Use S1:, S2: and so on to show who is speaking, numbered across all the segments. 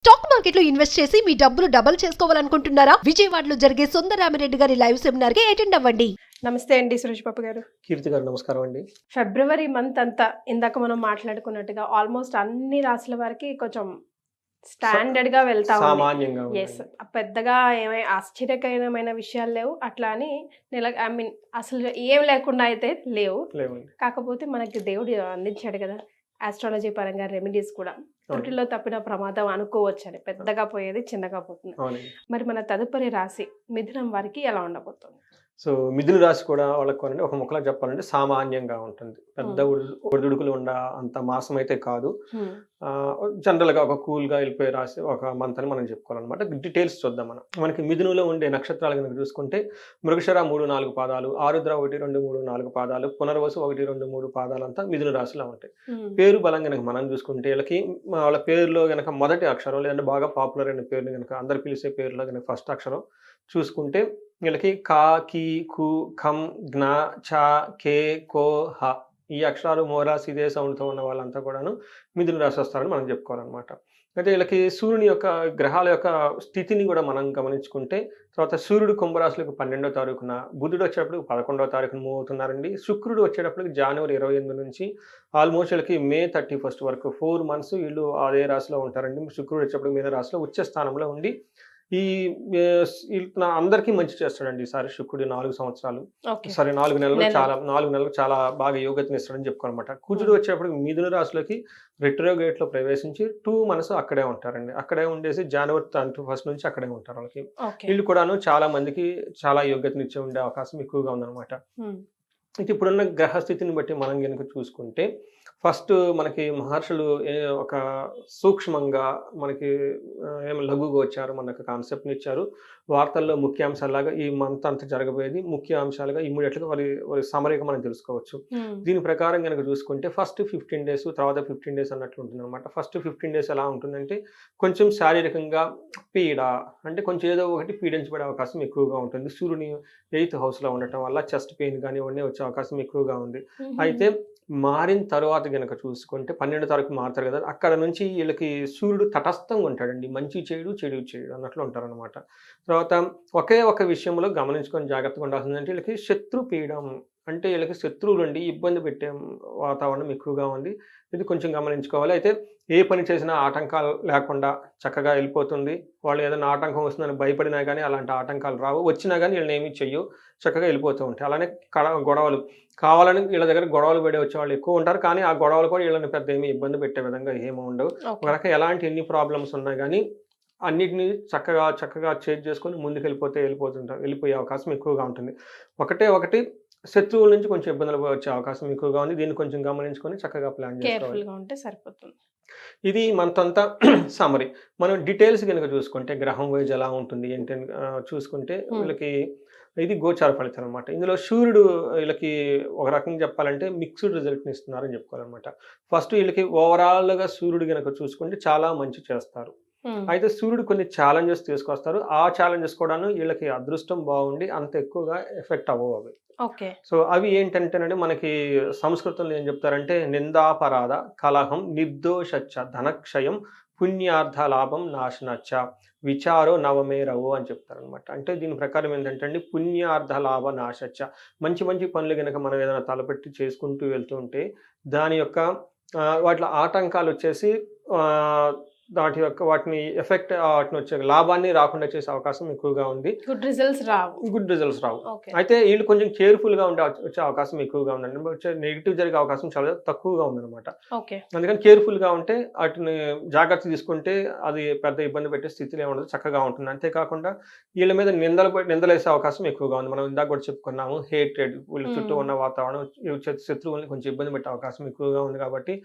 S1: Stock మార్కెట్లో invest చేసి మీ డబ్బులు డబుల్ చేసుకోవాలనుకుంటున్నారా? విజయవాడలో జరిగే సుందరరామిరెడ్డి గారి లైవ్ సెమినార్ కి అటెండ్ అవ్వండి.
S2: నమస్తే అండి సురేష్ బాబు గారు.
S3: కీర్తి గారు నమస్కారం అండి.
S2: ఫిబ్రవరి మంత్ అంతా ఇందాక మనం మాట్లాడుకున్నట్టుగా ఆల్మోస్ట్ అన్ని రాశుల వారికి కొంచెం స్టాండర్డ్ గా వెళ్తా
S3: సామాన్యంగా
S2: ఎస్, పెద్దగా ఏమై ఆశ్చర్యకరమైన విషయాలు లేవు. అట్లా అని అసలు ఏం లేకుండా అయితే లేవు. కాకపోతే మనకి దేవుడు అందించాడు కదా ఆస్ట్రాలజీ పరంగా రెమెడీస్ కూడా. త్రుటిలో తప్పిన ప్రమాదం అనుకోవచ్చు అని, పెద్దగా పోయేది చిన్నగా పోతుంది. మరి మన తదుపరి రాశి మిథునం వారికి ఎలా ఉండబోతుంది?
S3: సో మిథున రాశి కూడా వాళ్ళకు ఒక ముక్కలా చెప్పాలంటే సామాన్యంగా ఉంటుంది. పెద్ద ఒడిదుడుకులు ఉండ అంత మాసం అయితే కాదు. జనరల్ గా ఒక కూల్ గా వెళ్ళిపోయే రాశి ఒక మంత్ అని మనం చెప్పుకోవాలన్నమాట. డీటెయిల్స్ చూద్దాం. మనకి మిథునంలో ఉండే నక్షత్రాలు కనుక చూసుకుంటే మృగశిర 3-4 పాదాలు, ఆరుద్ర 1-2-3-4 పాదాలు, పునర్వసు 1-2-3 పాదాలు అంతా మిథున రాశిలో ఉంటాయి. పేరు బలం కనుక మనం చూసుకుంటే వీళ్ళకి వాళ్ళ పేరులో కనుక మొదటి అక్షరం లేదంటే బాగా పాపులర్ అయిన పేరుని కనుక అందరు పిలిచే పేరులో కనుక ఫస్ట్ అక్షరం చూసుకుంటే వీళ్ళకి కా, కీ, కు, ఖం, జ్ఞ, చ, కే, కో, హ ఈ అక్షరాలు మోరాస్ ఇదే సౌండ్తో ఉన్న వాళ్ళంతా కూడాను మిథున రాశి వస్తారని మనం చెప్పుకోవాలన్నమాట. అయితే వీళ్ళకి సూర్యుని యొక్క గ్రహాల యొక్క స్థితిని కూడా మనం గమనించుకుంటే తర్వాత సూర్యుడు కుంభరాశులకు 12వ తారీఖున, బుధుడు వచ్చేటప్పుడు 11వ తారీఖున మూవ్ అవుతున్నారండి. శుక్రుడు వచ్చేటప్పటికి జనవరి 28 నుంచి ఆల్మోస్ట్ వీళ్ళకి మే 31 వరకు 4 months వీళ్ళు అదే రాశిలో ఉంటారండి. శుక్రుడు వచ్చేటప్పుడు మీద రాశిలో ఉచ్చ స్థానంలో ఉండి ఈ అందరికీ మంచి చేస్తాడండి ఈసారి శుక్రుడు 4 సంవత్సరాలు. సారీ 4 నెలలు చాలా బాగా యోగతని ఇస్తాడని చెప్పుకోనమాట. కుజుడు వచ్చేటప్పుడు మిథున రాశిలోకి రెట్రోగేట్ లో ప్రవేశించి 2 months అక్కడే ఉంటారండి. అక్కడే ఉండేసి జనవరి 31 నుంచి అక్కడే ఉంటారు. వాళ్ళకి వీళ్ళు కూడాను చాలా మందికి చాలా యోగ్యతని ఇచ్చే ఉండే అవకాశం ఎక్కువగా ఉందన్నమాట. అయితే ఇప్పుడున్న గ్రహస్థితిని బట్టి మనం కనుక చూసుకుంటే ఫస్ట్ మనకి మహర్షులు ఒక సూక్ష్మంగా మనకి లఘుగా వచ్చారు, మనకు కాన్సెప్ట్ని ఇచ్చారు. వార్తల్లో ముఖ్యాంశాలుగా ఈ మంత్ అంతా జరగబోయేది ముఖ్య అంశాలుగా ఇమ్మీడియట్గా వారి సమరీగా మనం తెలుసుకోవచ్చు. దీని ప్రకారం కనుక చూసుకుంటే ఫస్ట్ 15 days తర్వాత 15 days అన్నట్లు ఉంటుంది అనమాట. ఫస్ట్ 15 days ఎలా ఉంటుందంటే కొంచెం శారీరకంగా పీడ అంటే కొంచెం ఏదో ఒకటి పీడించబడే అవకాశం ఎక్కువగా ఉంటుంది. సూర్యుని 8th house ఉండటం వల్ల చెస్ట్ పెయిన్ కానీ ఇవన్నీ వచ్చే అవకాశం ఎక్కువగా ఉంది. అయితే మారిన తర్వాత కనుక చూసుకుంటే 12వ తారీఖు మారుతారు కదా, అక్కడ నుంచి వీళ్ళకి సూర్యుడు తటస్థంగా ఉంటాడండి. మంచి చేయడు చెడు చేయడు అన్నట్లు ఉంటారనమాట. తర్వాత ఒకే ఒక విషయంలో గమనించుకొని జాగ్రత్తగా ఉండాల్సిందంటే వీళ్ళకి శత్రుపీడం అంటే వీళ్ళకి శత్రువులు ఉండి ఇబ్బంది పెట్టే వాతావరణం ఎక్కువగా ఉంది. ఇది కొంచెం గమనించుకోవాలి. అయితే ఏ పని చేసినా ఆటంకాలు లేకుండా చక్కగా వెళ్ళిపోతుంది. వాళ్ళు ఏదైనా ఆటంకం వస్తుందని భయపడినా కానీ అలాంటి ఆటంకాలు రావు. వచ్చినా కానీ వీళ్ళని ఏమీ చెయ్యవు, చక్కగా వెళ్ళిపోతూ ఉంటాయి. అలానే గొడవలు కావాలని వీళ్ళ దగ్గర గొడవలు పడే వచ్చే వాళ్ళు ఎక్కువ ఉంటారు. కానీ ఆ గొడవలు కూడా వీళ్ళని పెద్ద ఏమీ ఇబ్బంది పెట్టే విధంగా ఏమీ ఉండవు. మనకి ఎలాంటి ఎన్ని ప్రాబ్లమ్స్ ఉన్నా కానీ అన్నిటిని చక్కగా చేంజ్ చేసుకొని ముందుకు వెళ్ళిపోయే అవకాశం ఎక్కువగా ఉంటుంది. ఒకటి శత్రువుల నుంచి కొంచెం ఇబ్బందులు వచ్చే అవకాశం ఎక్కువగా ఉంది. దీన్ని కొంచెం గమనించుకొని చక్కగా ప్లాన్ చేసుకోవాలి.
S2: సరిపోతుంది.
S3: ఇది మనతంతా సమరీ. మనం డీటెయిల్స్ కనుక చూసుకుంటే గ్రహం వైజ్ ఎలా ఉంటుంది ఏంటి చూసుకుంటే వీళ్ళకి ఇది గోచార ఫలితం అనమాట. ఇందులో సూర్యుడు వీళ్ళకి ఒక రకంగా చెప్పాలంటే మిక్స్డ్ రిజల్ట్ని ఇస్తున్నారని చెప్పుకోవాలన్నమాట. ఫస్ట్ వీళ్ళకి ఓవరాల్గా సూర్యుడు కనుక చూసుకుంటే చాలా మంచి చేస్తారు. అయితే సూర్యుడు కొన్ని ఛాలెంజెస్ తీసుకొస్తారు. ఆ ఛాలెంజెస్ కూడా వీళ్ళకి అదృష్టం బాగుండి అంత ఎక్కువగా ఎఫెక్ట్ అవ్వవు అవి. సో అవి ఏంటంటేనండి మనకి సంస్కృతంలో ఏం చెప్తారంటే నిందాపరాధ కలహం నిర్దోషచ్చ ధనక్షయం పుణ్యార్థ లాభం నాశనచ్చ విచారో నవమే రవు అని చెప్తారనమాట. అంటే దీని ప్రకారం ఏంటంటే అండి పుణ్యార్థ లాభ నాశచ్చ మంచి పనులు కనుక మనం ఏదైనా తలపెట్టి చేసుకుంటూ వెళ్తూ ఉంటే దాని యొక్క వాటిలో ఆటంకాలు వచ్చేసి వాటిని ఎఫెక్ట్ వాటిని వచ్చే లాభాన్ని రాకుండా చేసే అవకాశం ఎక్కువగా ఉంది. గుడ్ రిజల్ట్స్ రావు. అయితే వీళ్ళు కొంచెం కేర్ఫుల్ గా వచ్చే అవకాశం ఎక్కువగా ఉందండి. వచ్చే నెగిటివ్ జరిగే అవకాశం చాలా తక్కువగా ఉందన్నమాట. అందుకని కేర్ఫుల్ గా ఉంటే వాటిని జాగ్రత్త తీసుకుంటే అది పెద్ద ఇబ్బంది పెట్టే స్థితిలో ఉండదు, చక్కగా ఉంటుంది. అంతేకాకుండా వీళ్ళ మీద నిందలేసే అవకాశం ఎక్కువగా ఉంది. మనం ఇందాక కూడా చెప్పుకున్నాము హేట్రెడ్, వీళ్ళ చుట్టూ ఉన్న వాతావరణం శత్రువుల్ని కొంచెం ఇబ్బంది పెట్టే అవకాశం ఎక్కువగా ఉంది. కాబట్టి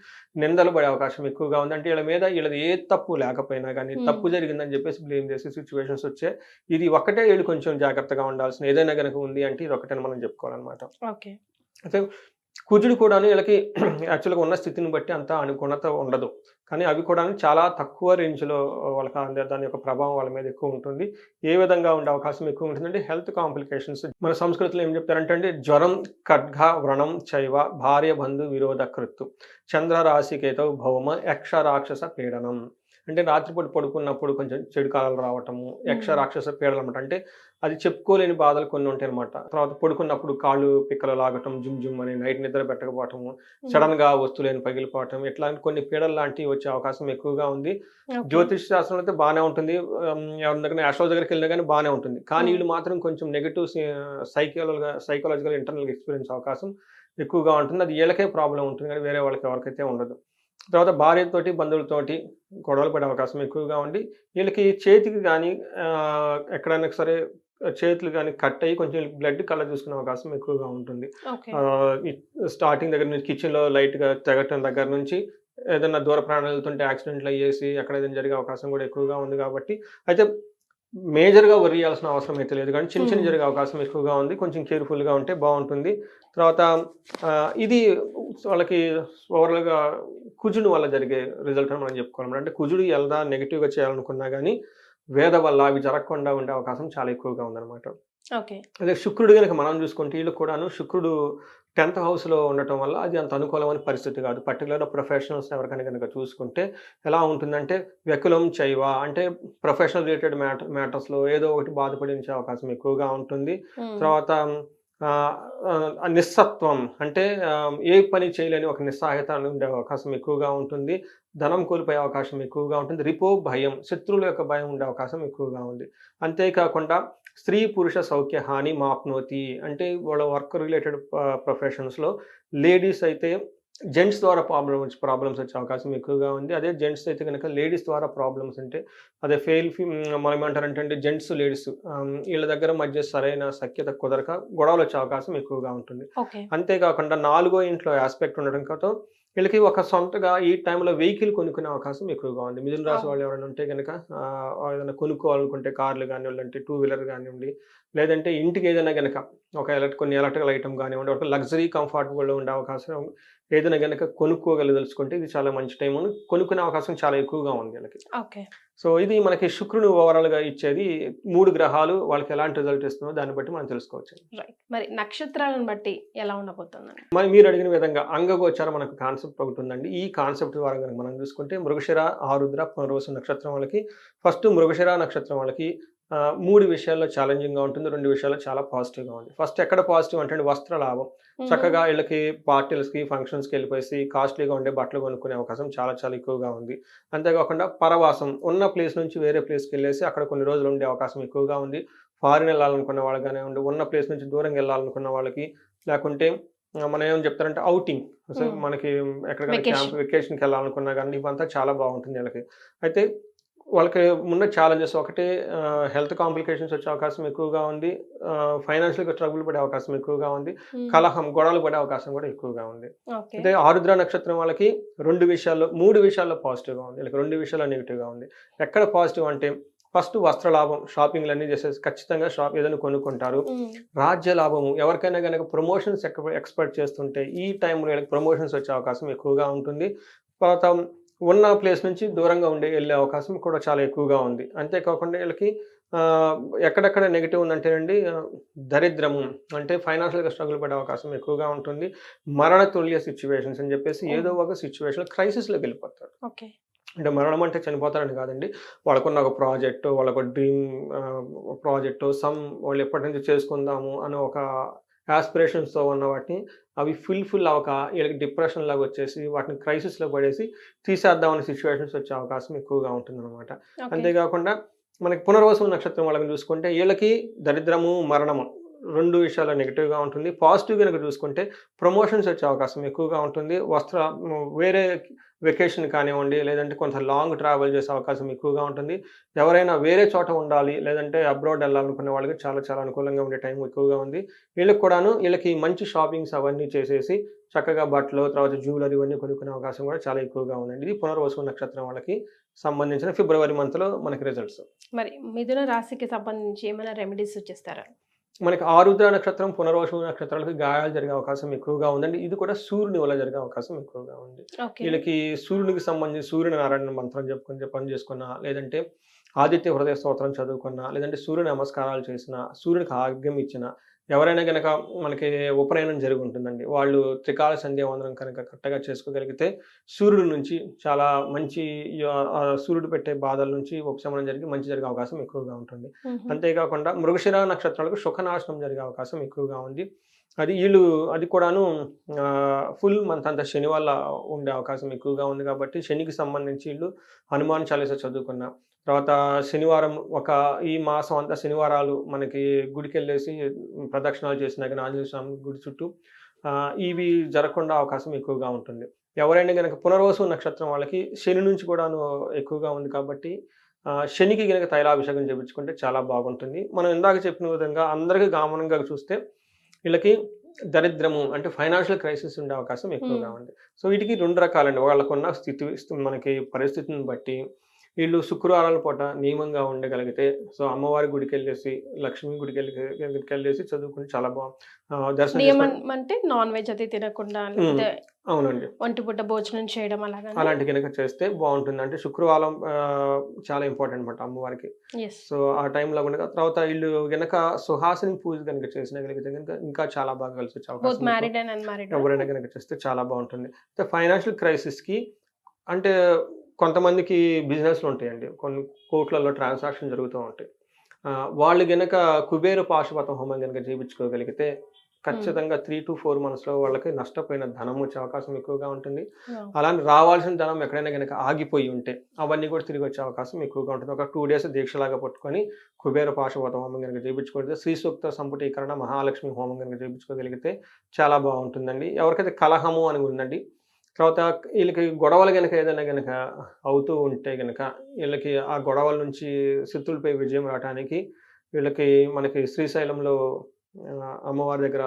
S3: నిందలు పడే అవకాశం ఎక్కువగా ఉంది. అంటే వీళ్ళది ఏ తప్పు లేకపోయినా కానీ తప్పు జరిగిందని చెప్పేసి బ్లేమ్ చేసే సిచ్యువేషన్స్ వచ్చే. ఇది ఒకటే వీళ్ళు కొంచెం జాగ్రత్తగా ఉండాల్సిన ఏదైనా కనుక ఉంది అంటే ఇది ఒకటే మనం చెప్పుకోవాలన్నమాట. అయితే కుజుడు కూడా వీళ్ళకి యాక్చువల్గా ఉన్న స్థితిని బట్టి అంత అనుగుణత ఉండదు. కానీ అవి కూడా చాలా తక్కువ రేంజ్లో వాళ్ళకి దాని యొక్క ప్రభావం వాళ్ళ మీద ఎక్కువ ఉంటుంది. ఏ విధంగా ఉండే అవకాశం ఎక్కువ ఉంటుందంటే హెల్త్ కాంప్లికేషన్స్. మన సంస్కృతిలో ఏం చెప్తారంటే జ్వరం ఖడ్గ వ్రణం చైవ భార్య బంధు విరోధ కృత్తు చంద్ర రాశికేతవు భౌమ యక్ష రాక్షస పీడనం. అంటే రాత్రిపూట పడుకున్నప్పుడు కొంచెం చెడు కాలాలు రావటము, యక్ష రాక్షస పీడలు అనమాట. అంటే అది చెప్పుకోలేని బాధలు కొన్ని ఉంటాయి అనమాట. తర్వాత పడుకున్నప్పుడు కాళ్ళు పిక్కలు లాగటం, జుమ్ జుమ్ అని, నైట్ నిద్ర పెట్టకపోవటము, సడన్ గా వస్తువులేని పగిలిపోవటం, ఇట్లాంటి కొన్ని పీడలు లాంటివి వచ్చే అవకాశం ఎక్కువగా ఉంది. జ్యోతిష్ శాస్త్రంలో అయితే బాగానే ఉంటుంది, ఎవరి దగ్గర ఆస్ట్రాలజీ దగ్గరికి వెళ్ళినా కానీ బాగానే ఉంటుంది. కానీ వీళ్ళు మాత్రం కొంచెం నెగిటివ్ సైకలాజికల్ ఇంటర్నల్ ఎక్స్పీరియన్స్ అవకాశం ఎక్కువగా ఉంటుంది. అది వీళ్ళకే ప్రాబ్లం ఉంటుంది కానీ వేరే వాళ్ళకి ఎవరికైతే ఉండదు. తర్వాత భార్యతోటి బంధువులతోటి గొడవలు పడే అవకాశం ఎక్కువగా ఉండి వీళ్ళకి చేతికి కానీ ఎక్కడైనా సరే చేతులు కానీ కట్ అయ్యి కొంచెం బ్లడ్ కళ్ళ చూసుకునే అవకాశం ఎక్కువగా ఉంటుంది. స్టార్టింగ్ దగ్గర నుంచి కిచెన్లో లైట్గా తెగటం దగ్గర నుంచి ఏదైనా దూర ప్రాణాలు వెళ్తుంటే యాక్సిడెంట్లు అయ్యేసి అక్కడ ఏదైనా జరిగే అవకాశం కూడా ఎక్కువగా ఉంది. కాబట్టి అయితే మేజర్గా వరి చేయాల్సిన అవసరం అయితే లేదు, కానీ చిన్న చిన్న జరిగే అవకాశం ఎక్కువగా ఉంది. కొంచెం కేర్ఫుల్గా ఉంటే బాగుంటుంది. తర్వాత ఇది వాళ్ళకి ఓవరాల్గా కుజుడు వల్ల జరిగే రిజల్ట్ అని మనం చెప్పుకోవాలి. అంటే కుజుడు ఎలా నెగిటివ్గా చేయాలనుకున్నా కానీ వేద వల్ల అవి జరగకుండా ఉండే అవకాశం చాలా ఎక్కువగా ఉందన్నమాట. అదే శుక్రుడు కనుక మనం చూసుకుంటే వీళ్ళు కూడాను శుక్రుడు 10th హౌస్లో ఉండటం వల్ల అది అంత అనుకూలమైన పరిస్థితి కాదు. పర్టికులర్గా ప్రొఫెషనల్స్ ఎవరికైనా కనుక చూసుకుంటే ఎలా ఉంటుందంటే వ్యకులం చైవ అంటే ప్రొఫెషనల్ రిలేటెడ్ మ్యాటర్స్లో ఏదో ఒకటి బాధపడించే అవకాశం ఎక్కువగా ఉంటుంది. తర్వాత నిస్సత్వం అంటే ఏ పని చేయలేని ఒక నిస్సహాయత ఉండే అవకాశం ఎక్కువగా ఉంటుంది. ధనం కోల్పోయే అవకాశం ఎక్కువగా ఉంటుంది. రిపో భయం, శత్రువుల యొక్క భయం ఉండే అవకాశం ఎక్కువగా ఉంది. అంతేకాకుండా స్త్రీ పురుష సౌఖ్య హాని మాప్నోతి అంటే వాళ్ళ వర్క్ రిలేటెడ్ ప్రొఫెషన్స్లో లేడీస్ అయితే జెంట్స్ ద్వారా ప్రాబ్లమ్స్ వచ్చే అవకాశం ఎక్కువగా ఉంది. అదే జెంట్స్ అయితే కనుక లేడీస్ ద్వారా ప్రాబ్లమ్స్ అంటే అదే మనం ఏమంటారంటే జెంట్స్ లేడీస్ వీళ్ళ దగ్గర మధ్య సరైన సఖ్యత కుదరక గొడవలు వచ్చే అవకాశం ఎక్కువగా ఉంటుంది. అంతేకాకుండా 4వ ఇంట్లో ఆస్పెక్ట్ ఉండడంతో వీళ్ళకి ఒక సొంతగా ఈ టైంలో వెహికల్ కొనుక్కునే అవకాశం ఎక్కువగా ఉంది. మిథున రాశి వాళ్ళు ఎవరైనా ఉంటే కనుక ఏదైనా కొనుక్కోవాలనుకుంటే కార్లు కానివ్వండి, అంటే 2 వీలర్ కానివ్వండి, లేదంటే ఇంటికి ఏదైనా కనుక ఒక కొన్ని ఎలక్ట్రికల్ ఐటమ్ కానివ్వండి, ఒక లగ్జరీ కంఫర్టబుల్గా ఉండే అవకాశం ఏదైనా కనుక కొనుక్కోగలదలుచుకుంటే ఇది చాలా మంచి టైం, కొనుక్కునే అవకాశం చాలా ఎక్కువగా ఉంది వీళ్ళకి. సో ఇది మనకి శుక్రుడు ఓవరాల్గా ఇచ్చేది 3 గ్రహాలు వాళ్ళకి ఎలాంటి రిజల్ట్ ఇస్తుందో దాన్ని బట్టి మనం తెలుసుకోవచ్చు.
S2: మరి నక్షత్రాలను బట్టి ఎలా ఉండబోతుందండి?
S3: మరి మీరు అడిగిన విధంగా అంగగోచారం మనకు కాన్సెప్ట్ ఒకటి ఉందండి. ఈ కాన్సెప్ట్ ద్వారా కనుక మనం చూసుకుంటే మృగశిర, ఆరుద్ర, పునర్వసు నక్షత్రం వాళ్ళకి ఫస్ట్ మృగశిర నక్షత్రం వాళ్ళకి 3 విషయాల్లో ఛాలెంజింగ్గా ఉంటుంది, 2 విషయాల్లో చాలా పాజిటివ్గా ఉంది. ఫస్ట్ ఎక్కడ పాజిటివ్ అంటే వస్త్ర లాభం. చక్కగా వీళ్ళకి పార్టీలకి ఫంక్షన్స్కి వెళ్ళిపోయి కాస్ట్లీగా ఉండే బట్టలు కొనుక్కునే అవకాశం చాలా చాలా ఎక్కువగా ఉంది. అంతేకాకుండా పరవాసం, ఉన్న ప్లేస్ నుంచి వేరే ప్లేస్కి వెళ్ళేసి అక్కడ కొన్ని రోజులు ఉండే అవకాశం ఎక్కువగా ఉంది. ఫారిన్ వెళ్ళాలనుకున్న వాళ్ళు కానివ్వండి, ఉన్న ప్లేస్ నుంచి దూరంగా వెళ్ళాలనుకున్న వాళ్ళకి, లేకుంటే మనం ఏం చెప్తారంటే అవుటింగ్, అసలు మనకి ఎక్కడికైనా క్యాంప్ వెకేషన్కి వెళ్ళాలనుకున్నా కానీ ఇవంతా చాలా బాగుంటుంది వీళ్ళకి. అయితే వాళ్ళకి ఉన్న ఛాలెంజెస్ ఒకటి హెల్త్ కాంప్లికేషన్స్ వచ్చే అవకాశం ఎక్కువగా ఉంది, ఫైనాన్షియల్గా ట్రబుల్ పడే అవకాశం ఎక్కువగా ఉంది, కలహం గొడవలు పడే అవకాశం కూడా ఎక్కువగా ఉంది. అయితే ఆరుద్ర నక్షత్రం వాళ్ళకి 3 విషయాల్లో పాజిటివ్గా ఉంది, వీళ్ళకి 2 విషయాల్లో నెగిటివ్గా ఉంది. ఎక్కడ పాజిటివ్ అంటే ఫస్ట్ వస్త్ర లాభం, షాపింగ్లు అన్నీ చేసేసి ఖచ్చితంగా ఏదైనా కొనుక్కుంటారు. రాజ్య లాభము, ఎవరికైనా కనుక ప్రమోషన్స్ ఎక్స్పెక్ట్ చేస్తుంటే ఈ టైంలో వీళ్ళకి ప్రమోషన్స్ వచ్చే అవకాశం ఎక్కువగా ఉంటుంది. తర్వాత ఉన్న ప్లేస్ నుంచి దూరంగా వెళ్ళే అవకాశం కూడా చాలా ఎక్కువగా ఉంది. అంతేకాకుండా వీళ్ళకి ఎక్కడెక్కడ నెగిటివ్ ఉందంటేనండి దరిద్రము అంటే ఫైనాన్షియల్గా స్ట్రగుల్ పడే అవకాశం ఎక్కువగా ఉంటుంది. మరణ తుల్య సిచ్యువేషన్స్ అని చెప్పేసి ఏదో ఒక సిచ్యువేషన్ క్రైసిస్లోకి వెళ్ళిపోతారు. అంటే మరణం అంటే చనిపోతారని కాదండి, వాళ్ళకున్న ఒక ప్రాజెక్టు, వాళ్ళకు డ్రీమ్ ప్రాజెక్టు, వాళ్ళు ఎప్పటి నుంచి చేసుకుందాము అని ఒక యాస్పిరేషన్స్తో ఉన్న వాటిని అవి ఫుల్ అవ్వక వీళ్ళకి డిప్రెషన్ లాగా వచ్చేసి వాటిని క్రైసిస్లో పడేసి తీసేద్దామనే సిచ్యువేషన్స్ వచ్చే అవకాశం ఎక్కువగా ఉంటుందన్నమాట. అంతేకాకుండా మనకి పునర్వసు నక్షత్రం వాళ్ళని చూసుకుంటే వీళ్ళకి దరిద్రము, మరణము 2 విషయాల్లో నెగిటివ్గా ఉంటుంది. పాజిటివ్ కనుక చూసుకుంటే ప్రమోషన్స్ వచ్చే అవకాశం ఎక్కువగా ఉంటుంది. వేరే వెకేషన్ కానివ్వండి, లేదంటే కొంత లాంగ్ ట్రావెల్ చేసే అవకాశం ఎక్కువగా ఉంటుంది. ఎవరైనా వేరే చోట ఉండాలి, లేదంటే అబ్రాడ్ వెళ్ళాలనుకునే వాళ్ళకి చాలా చాలా అనుకూలంగా ఉండే టైం ఎక్కువగా ఉంది. వీళ్ళకి మంచి షాపింగ్స్ అవన్నీ చేసేసి చక్కగా బట్టలు, తర్వాత జ్యువెలరీ ఇవన్నీ కొనుక్కునే అవకాశం కూడా చాలా ఎక్కువగా ఉందండి. ఇది పునర్వసు నక్షత్రం వాళ్ళకి సంబంధించిన ఫిబ్రవరి మంత్లో మనకి రిజల్ట్స్.
S2: మరి మిథున రాశికి సంబంధించి ఏమైనా రెమెడీస్ సూచిస్తారా?
S3: మనకి ఆరుద్ర నక్షత్రం, పునర్వసు నక్షత్రాలకి గాయాలు జరిగే అవకాశం ఎక్కువగా ఉందండి. ఇది కూడా సూర్యుని వల్ల జరిగే అవకాశం ఎక్కువగా ఉంది. వీళ్ళకి సూర్యునికి సంబంధించి సూర్యనారాయణ మంత్రం చెప్పుకొని పని చేసుకున్నా, లేదంటే ఆదిత్య హృదయ స్తోత్రం చదువుకున్నా, లేదంటే సూర్య నమస్కారాలు చేసినా, సూర్యునికి ఆగ్యం ఇచ్చిన ఎవరైనా కనుక మనకి ఉపనయనం జరిగి ఉంటుందండి, వాళ్ళు త్రికాల సంధ్యావందనం కనుక కరెక్ట్గా చేసుకోగలిగితే సూర్యుడి నుంచి చాలా మంచి సూర్యుడు పెట్టే బాధల నుంచి ఉపశమనం జరిగి మంచి జరిగే అవకాశం ఎక్కువగా ఉంటుంది. అంతేకాకుండా మృగశిర నక్షత్రాలకు సుఖనాశనం జరిగే అవకాశం ఎక్కువగా ఉంది. అది కూడాను ఫుల్ మంత్ అంతా శని వల్ల ఉండే అవకాశం ఎక్కువగా ఉంది కాబట్టి శనికి సంబంధించి వీళ్ళు హనుమాన్ చాలీసా చదువుకున్న తర్వాత శనివారం ఈ మాసం అంతా శనివారాలు మనకి గుడికి వెళ్ళేసి ప్రదక్షిణాలు చేసినా కానీ ఆంజనేయ స్వామి గుడి చుట్టూ ఇవి జరగకుండా అవకాశం ఎక్కువగా ఉంటుంది. ఎవరైనా కనుక పునర్వసు నక్షత్రం వాళ్ళకి శని నుంచి కూడాను ఎక్కువగా ఉంది కాబట్టి శనికి కనుక తైలాభిషేకం చేయించుకుంటే చాలా బాగుంటుంది. మనం ఇందాక చెప్పిన విధంగా అందరికీ కామన్గా చూస్తే వీళ్ళకి దరిద్రము అంటే ఫైనాన్షియల్ క్రైసిస్ ఉండే అవకాశం ఎక్కువగా ఉంది. సో వీటికి 2 రకాలండి. వాళ్ళకున్న మనకి పరిస్థితిని బట్టి వీళ్ళు శుక్రవారాల పూట నియమంగా ఉండగలిగితే సో అమ్మవారి గుడికి వెళ్ళేసి లక్ష్మీ గుడికి వెళ్ళేసి చదువుకుని చాలా
S2: దర్శనం అంటే నాన్ వెజ్ అది తినకుండా
S3: అవునండి
S2: ఒంటి పూట భోజనం చేయడం
S3: అలాంటి కనుక చేస్తే బాగుంటుంది. అంటే శుక్రవారం చాలా ఇంపార్టెంట్ అనమాట అమ్మవారికి. సో ఆ టైంలో కనుక తర్వాత వీళ్ళు కనుక సుహాసిని పూజ కనుక చేసినగలిగితే కనుక ఇంకా చాలా బాగా కలిసి వచ్చే అవకాశం ఎవరైనా కనుక చేస్తే చాలా బాగుంటుంది. ఫైనాన్షియల్ క్రైసిస్ కి అంటే కొంతమందికి బిజినెస్లు ఉంటాయండి, కొన్ని కోట్లలో ట్రాన్సాక్షన్ జరుగుతూ ఉంటాయి. వాళ్ళు గనక కుబేర పాశుపతం హోమం కనుక చేయించుకోగలిగితే ఖచ్చితంగా 3 to 4 months వాళ్ళకి నష్టపోయిన ధనం వచ్చే అవకాశం ఎక్కువగా ఉంటుంది. అలానే రావాల్సిన ధనం ఎక్కడైనా కనుక ఆగిపోయి ఉంటే అవన్నీ కూడా తిరిగి వచ్చే అవకాశం ఎక్కువగా ఉంటుంది. ఒక 2 days దీక్షలాగా పట్టుకొని కుబేర పాశుపతం హోమం కనుక చేయించుకుంటే శ్రీ సూక్త సంపుటీకరణ మహాలక్ష్మి హోమం కనుక చేయించుకోగలిగితే చాలా బాగుంటుందండి. ఎవరికైతే కలహము అని ఉందండి, తర్వాత వీళ్ళకి గొడవలు కనుక ఏదైనా కనుక అవుతూ ఉంటే కనుక వీళ్ళకి ఆ గొడవల నుంచి శత్రులపై విజయం రావడానికి వీళ్ళకి మనకి శ్రీశైలంలో అమ్మవారి దగ్గర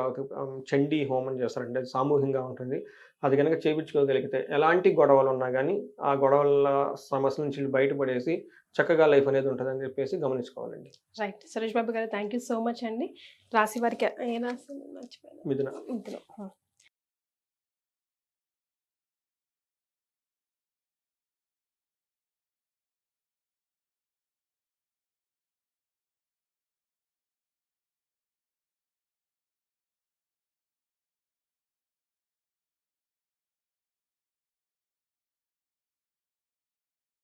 S3: చండీ హోమం చేస్తారంటే సామూహికంగా ఉంటుంది. అది కనుక చేయించుకోగలిగితే ఎలాంటి గొడవలు ఉన్నా కానీ ఆ గొడవల సమస్య నుంచి బయటపడేసి చక్కగా లైఫ్ అనేది ఉంటుందని చెప్పేసి గమనించుకోవాలండి.
S2: రైట్ సురేష్ బాబు గారు, థ్యాంక్ యూ సో మచ్ అండి. రాశి వారికి ఏ రాశి
S3: మిథున.